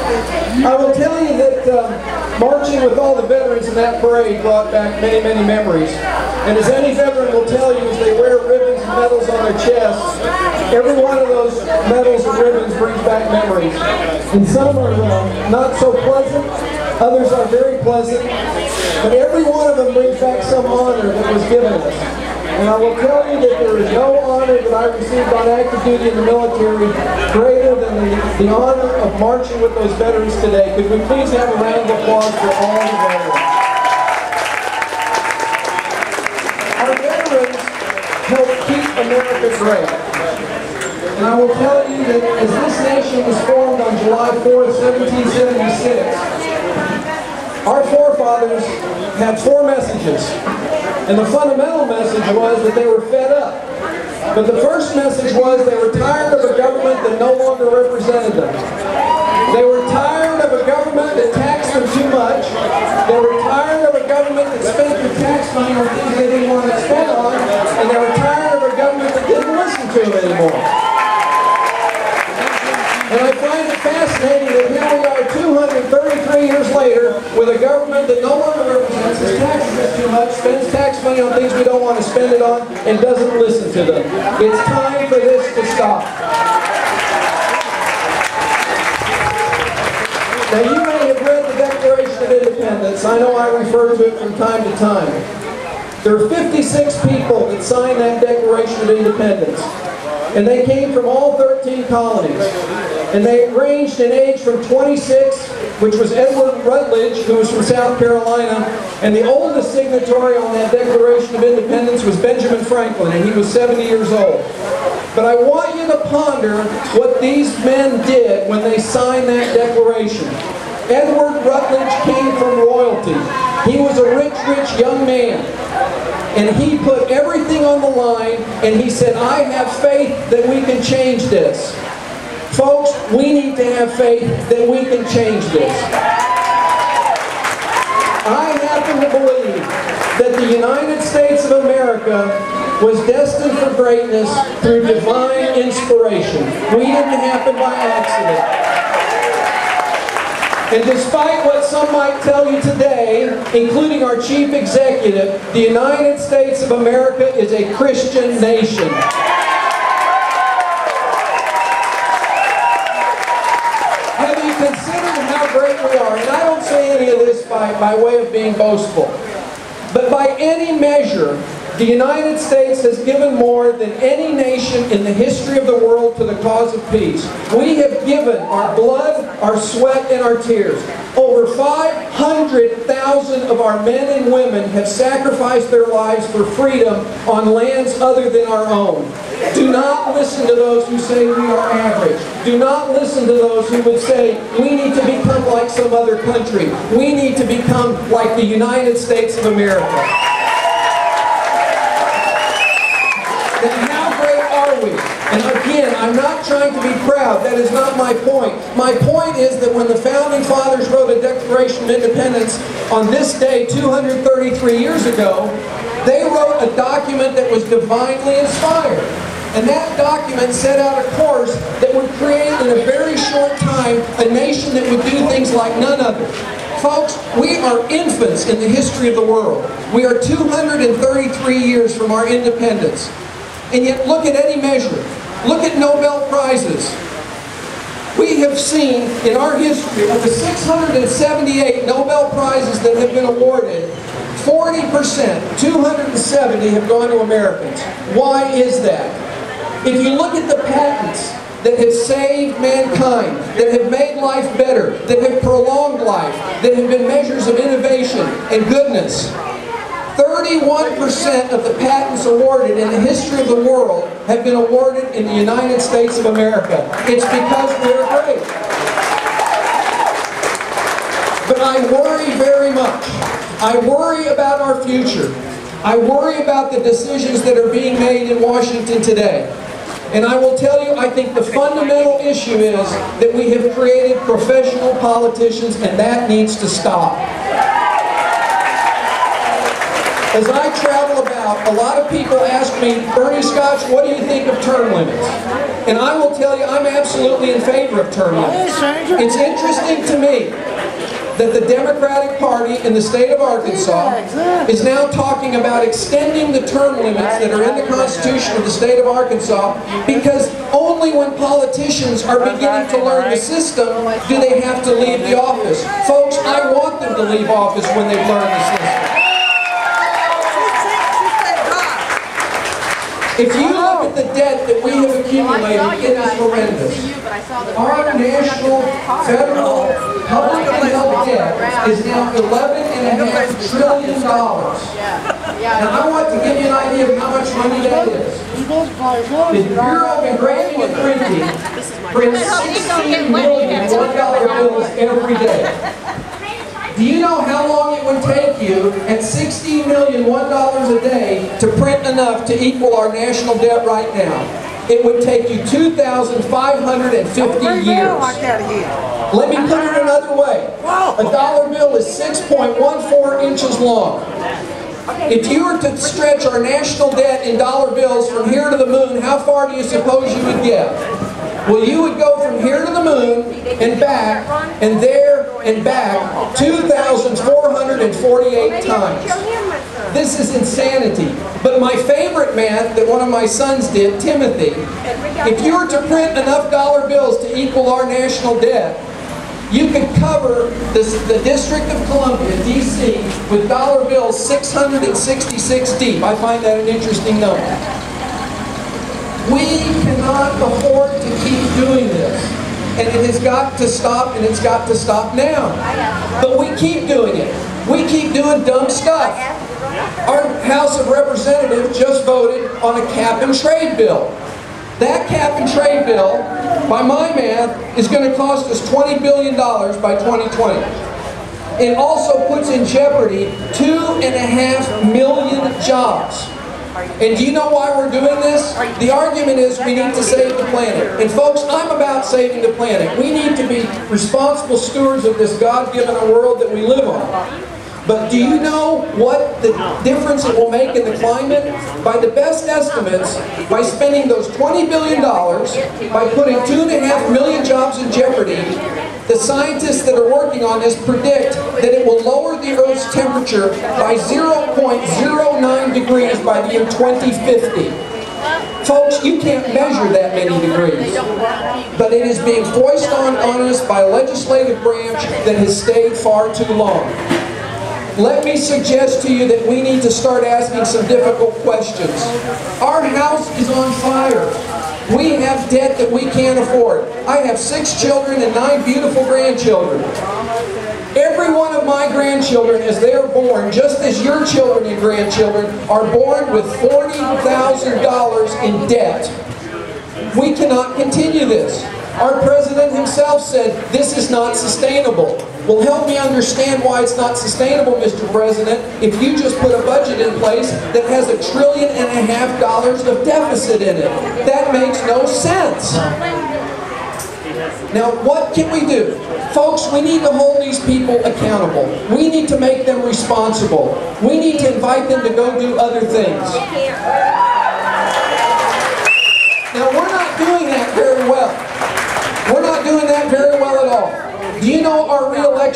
I will tell you that marching with all the veterans in that parade brought back many, many memories. And as any veteran will tell you, as they wear ribbons and medals on their chests, every one of those medals and ribbons brings back memories. And some are not so pleasant, others are very pleasant, but every one of them brings back some honor that was given us. And I will tell you that there is no honor that I received on active duty in the military greater than the honor of marching with those veterans today. Could we please have a round of applause for all the veterans? Our veterans help keep America great. And I will tell you that as this nation was formed on July 4th, 1776, our forefathers had 4 messages. And the fundamental message was that they were fed up. But the first message was they were tired of a government that no longer represented them. They were tired of a government that taxed them too much. They were tired of a government that spent their tax money on things they didn't want to spend on. And they were tired of a government that didn't listen to them anymore. And I find it fascinating that here we are 233 years later with a government that no longer represents us, taxes us too much, spends tax money on things we don't want to spend it on, and doesn't listen to them. It's time for this to stop. Now you may have read the Declaration of Independence. I know I refer to it from time to time. There are 56 people that signed that Declaration of Independence. And they came from all 13 colonies. And they ranged in age from 26, which was Edward Rutledge, who was from South Carolina, and the oldest signatory on that Declaration of Independence was Benjamin Franklin, and he was 70 years old. But I want you to ponder what these men did when they signed that declaration. Edward Rutledge came from royalty. He was a rich, rich young man. And he put everything on the line, and he said, I have faith that we can change this. Folks, we need to have faith that we can change this. I happen to believe that the United States of America was destined for greatness through divine inspiration. We didn't happen by accident. And despite what some might tell you today, including our chief executive, the United States of America is a Christian nation. Have you considered how great we are? And I don't say any of this by way of being boastful. But by any measure, the United States has given more than any nation in the history of the world to the cause of peace. We have given our blood, our sweat, and our tears. Over 500,000 of our men and women have sacrificed their lives for freedom on lands other than our own. Do not listen to those who say we are average. Do not listen to those who would say we need to become like some other country. We need to become like the United States of America. And how great are we? And again, I'm not trying to be proud. That is not my point. My point is that when the Founding Fathers wrote a Declaration of Independence on this day 233 years ago, they wrote a document that was divinely inspired. And that document set out a course that would create in a very short time a nation that would do things like none other. Folks, we are infants in the history of the world. We are 233 years from our independence. And yet, look at any measure. Look at Nobel Prizes. We have seen in our history, of the 678 Nobel Prizes that have been awarded, 40%, 270, have gone to Americans. Why is that? If you look at the patents that have saved mankind, that have made life better, that have prolonged life, that have been measures of innovation and goodness, 31% of the patents awarded in the history of the world have been awarded in the United States of America. It's because we're great. But I worry very much. I worry about our future. I worry about the decisions that are being made in Washington today. And I will tell you, I think the fundamental issue is that we have created professional politicians, and that needs to stop. As I travel about out, a lot of people ask me, Bernie Skoch, what do you think of term limits? And I will tell you, I'm absolutely in favor of term limits. It's interesting to me that the Democratic Party in the state of Arkansas is now talking about extending the term limits that are in the Constitution of the state of Arkansas, because only when politicians are beginning to learn the system do they have to leave the office. Folks, I want them to leave office when they've learned the system. If you look at the debt that we have accumulated, it is horrendous. Our national, federal, public and health debt is now $11.5 trillion. Now I want to give you an idea of how much money that is. The Bureau of Engraving and Printing prints 16 million $1 bills every day. Do you know how long it would take you at $16 million $1 a day to print enough to equal our national debt right now? It would take you 2,550 years. Let me put it another way. A dollar bill is 6.14 inches long. If you were to stretch our national debt in dollar bills from here to the moon, how far do you suppose you would get? Well, you would go from here to the moon and back, and there and back 2,448 times. This is insanity. But my favorite math that one of my sons did, Timothy, if you were to print enough dollar bills to equal our national debt, you could cover the District of Columbia, D.C., with dollar bills 666 deep. I find that an interesting number. We cannot afford to keep doing this. And it has got to stop, and it's got to stop now. But we keep doing it. We keep doing dumb stuff. Our House of Representatives just voted on a cap and trade bill. That cap and trade bill, by my math, is going to cost us $20 billion by 2020. It also puts in jeopardy 2.5 million jobs. And do you know why we're doing this? The argument is we need to save the planet. And folks, I'm about saving the planet. We need to be responsible stewards of this God-given world that we live on. But do you know what the difference it will make in the climate? By the best estimates, by spending those $20 billion, by putting 2.5 million jobs in jeopardy, the scientists that are working on this predict that it will lower the Earth's temperature by 0.09 degrees by the year 2050. Folks, you can't measure that many degrees. But it is being foisted on us by a legislative branch that has stayed far too long. Let me suggest to you that we need to start asking some difficult questions. Our house is on fire. We have debt that we can't afford. I have 6 children and 9 beautiful grandchildren. Every one of my grandchildren, as they are born, just as your children and grandchildren, are born with $40,000 in debt. We cannot continue this. Our president himself said, this is not sustainable. Well, help me understand why it's not sustainable, Mr. President, if you just put a budget in place that has $1.5 trillion of deficit in it. That makes no sense. Now, what can we do? Folks, we need to hold these people accountable. We need to make them responsible. We need to invite them to go do other things. Now, we're not doing that very well. We're not doing that very well at all. Do you know our re-election